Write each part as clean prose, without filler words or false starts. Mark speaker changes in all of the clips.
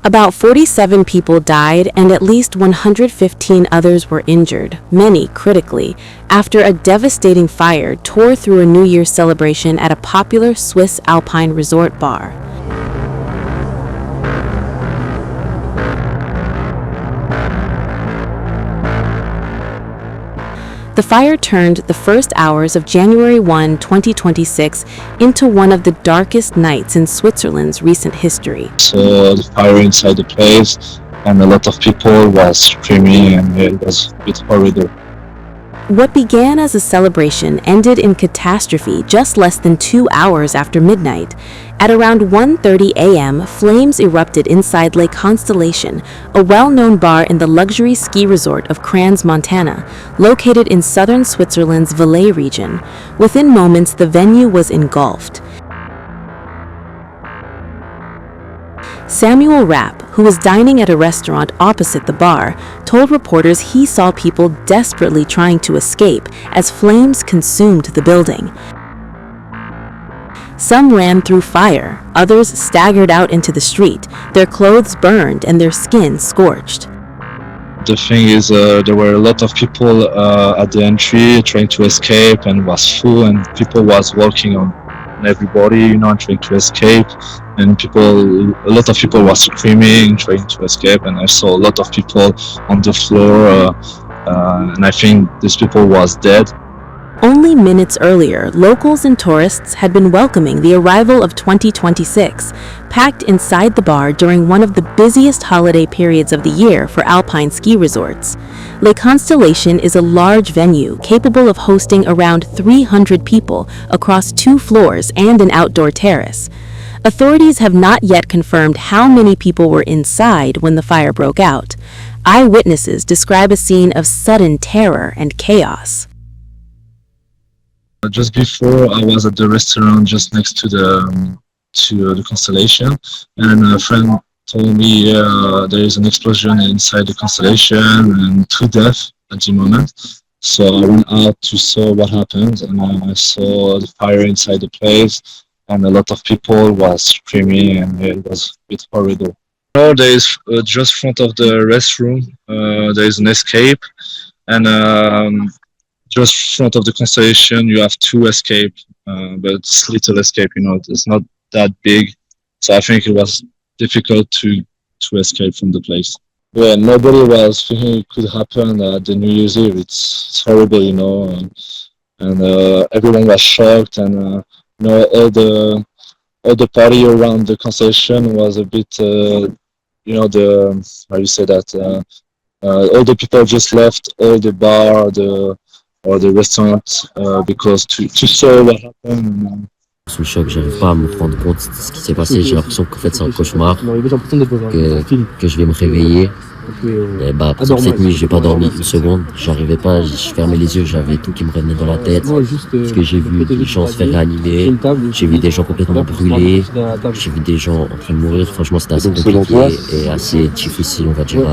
Speaker 1: About 47 people died and at least 115 others were injured, many critically, after a devastating fire tore through a New Year's celebration at a popular Swiss Alpine resort bar. The fire turned the first hours of January 1, 2026 into one of the darkest nights in Switzerland's recent history.
Speaker 2: So the fire inside the place and a lot of people was screaming and it was a bit horrible.
Speaker 1: What began as a celebration ended in catastrophe just less than 2 hours after midnight. At around 1:30 a.m., flames erupted inside Lake Constellation, a well-known bar in the luxury ski resort of Crans, Montana, located in southern Switzerland's Valais region. Within moments, the venue was engulfed. Samuel Rapp, who was dining at a restaurant opposite the bar, told reporters he saw people desperately trying to escape as flames consumed the building. Some ran through fire, others staggered out into the street, their clothes burned and their skin scorched.
Speaker 2: The thing is, there were a lot of people at the entry trying to escape and was full and people was walking on everybody, trying to escape. And a lot of people were screaming, trying to escape, and I saw a lot of people on the floor, and I think these people was dead.
Speaker 1: Only minutes earlier, locals and tourists had been welcoming the arrival of 2026, packed inside the bar during one of the busiest holiday periods of the year for alpine ski resorts. Lake Constellation is a large venue capable of hosting around 300 people across 2 floors and an outdoor terrace. Authorities have not yet confirmed how many people were inside when the fire broke out. Eyewitnesses describe a scene of sudden terror and chaos.
Speaker 2: Just before, I was at the restaurant just next to the Constellation, and a friend told me there is an explosion inside the Constellation and 2 deaths at the moment. So I went out to see what happened, and I saw the fire inside the place. And a lot of people was screaming and it was a bit horrible. There is just front of the restroom, there is an escape, and just front of the Constellation you have 2 escape, but it's little escape, it's not that big. So I think it was difficult to escape from the place. Yeah, nobody was thinking it could happen at the New Year's Eve. It's horrible, and everyone was shocked and all the party around the Constellation was a bit, how you say that, all the people just left all the bar or the restaurant because to see what happened.
Speaker 3: Sous le choc, j'arrive pas à me rendre compte de ce qui s'est passé. J'ai l'impression qu'en fait c'est un cauchemar, que je vais me réveiller. Et pendant cette nuit, j'ai pas dormi une seconde. J'arrivais pas, je fermais les yeux, j'avais tout qui me revenait dans la tête. Parce que j'ai vu des gens se faire réanimer, j'ai vu des gens complètement brûlés, j'ai vu des gens en train de mourir. Franchement, c'était assez compliqué et assez difficile, on va dire.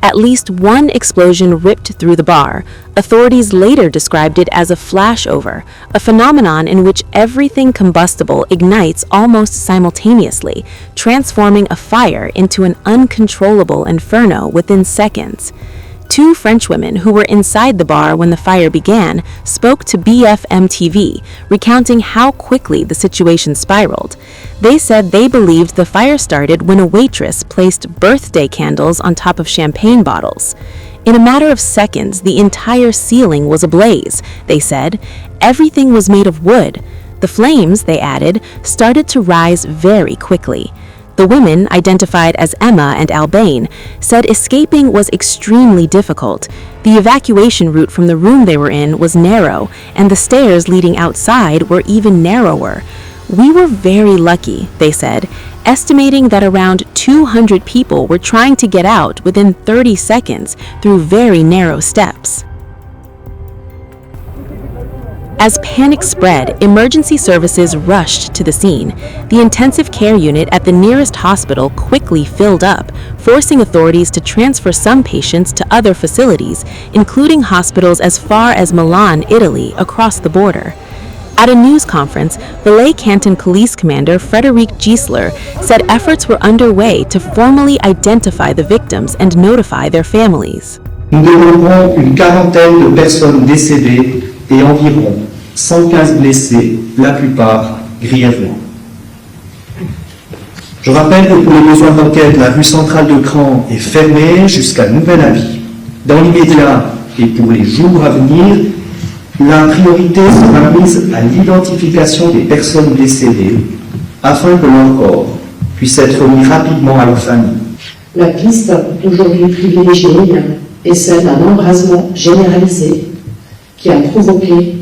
Speaker 1: At least one explosion ripped through the bar. Authorities later described it as a flashover, a phenomenon in which everything combustible ignites almost simultaneously, transforming a fire into an uncontrollable inferno within seconds. 2 French women who were inside the bar when the fire began spoke to BFM TV, recounting how quickly the situation spiraled. They said they believed the fire started when a waitress placed birthday candles on top of champagne bottles. In a matter of seconds, the entire ceiling was ablaze, they said. Everything was made of wood. The flames, they added, started to rise very quickly. The women, identified as Emma and Albane, said escaping was extremely difficult. The evacuation route from the room they were in was narrow, and the stairs leading outside were even narrower. We were very lucky, they said, estimating that around 200 people were trying to get out within 30 seconds through very narrow steps. As panic spread, emergency services rushed to the scene. The intensive care unit at the nearest hospital quickly filled up, forcing authorities to transfer some patients to other facilities, including hospitals as far as Milan, Italy, across the border. At a news conference, Valais Canton Police Commander Frédéric Giesler said efforts were underway to formally identify the victims and notify their families.
Speaker 4: Nous dénombrons une quarantaine de personnes décédées et environ 115 blessés, la plupart grièvement. Je rappelle que pour les besoins d'enquête, la rue centrale de Cran est fermée jusqu'à nouvel avis. Dans l'immédiat et pour les jours à venir, la priorité sera mise à l'identification des personnes décédées afin que leur corps puisse être mis rapidement à leur famille.
Speaker 5: La piste aujourd'hui privilégiée est celle d'un embrasement généralisé qui a provoqué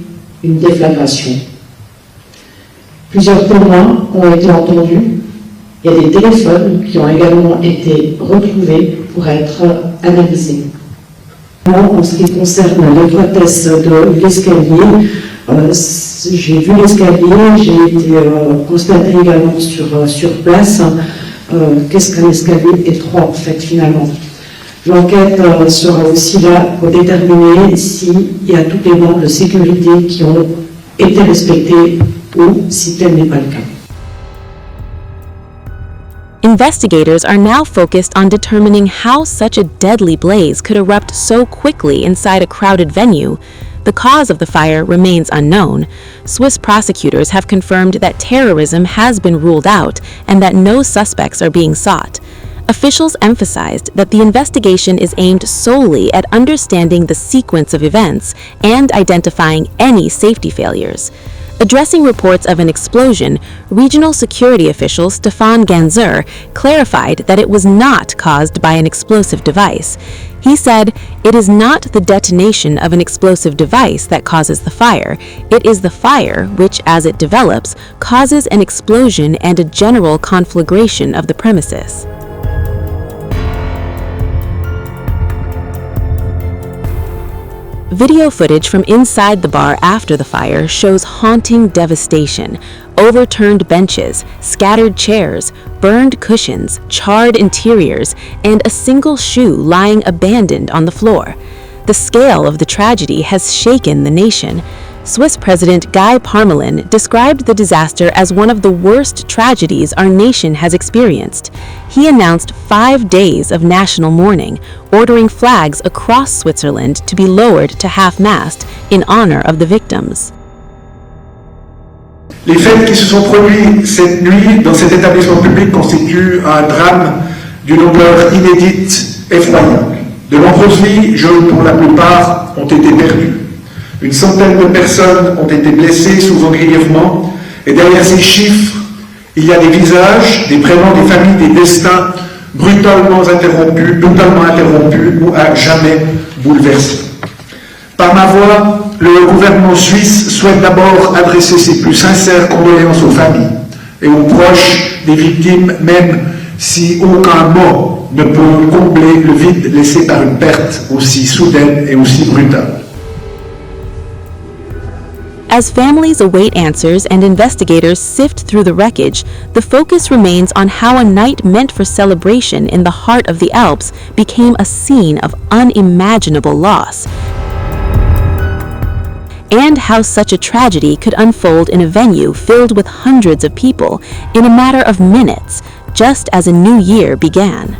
Speaker 5: une déflagration. Plusieurs témoins ont été entendus. Il y a des téléphones qui ont également été retrouvés pour être analysés. En ce qui concerne l'étroitesse de l'escalier, j'ai vu l'escalier, j'ai été constaté également sur place qu'est-ce qu'un escalier étroit en fait finalement. L'enquête sera aussi là pour déterminer s'il y a toutes les normes de sécurité qui ont été respectées ou si tel n'est pas le cas.
Speaker 1: Investigators are now focused on determining how such a deadly blaze could erupt so quickly inside a crowded venue. The cause of the fire remains unknown. Swiss prosecutors have confirmed that terrorism has been ruled out and that no suspects are being sought. Officials emphasized that the investigation is aimed solely at understanding the sequence of events and identifying any safety failures. Addressing reports of an explosion, regional security official Stefan Ganzer clarified that it was not caused by an explosive device. He said, "It is not the detonation of an explosive device that causes the fire. It is the fire which, as it develops, causes an explosion and a general conflagration of the premises." Video footage from inside the bar after the fire shows haunting devastation. Overturned benches, scattered chairs, burned cushions, charred interiors, and a single shoe lying abandoned on the floor. The scale of the tragedy has shaken the nation. Swiss President Guy Parmelin described the disaster as one of the worst tragedies our nation has experienced. He announced 5 days of national mourning, ordering flags across Switzerland to be lowered to half-mast in honor of the victims.
Speaker 6: Les faits qui se sont produits cette nuit dans cet établissement public constituent un drame d'une ampleur inédite, effroyable. De nombreuses vies, jeunes pour la plupart, ont été perdues. Une centaine de personnes ont été blessées, souvent grièvement, et derrière ces chiffres, il y a des visages, des prénoms, des familles, des destins brutalement interrompus ou à jamais bouleversés. Par ma voix, le gouvernement suisse souhaite d'abord adresser ses plus sincères condoléances aux familles et aux proches des victimes, même si aucun mot ne peut combler le vide laissé par une perte aussi soudaine et aussi brutale.
Speaker 1: As families await answers and investigators sift through the wreckage, the focus remains on how a night meant for celebration in the heart of the Alps became a scene of unimaginable loss, and how such a tragedy could unfold in a venue filled with hundreds of people in a matter of minutes, just as a new year began.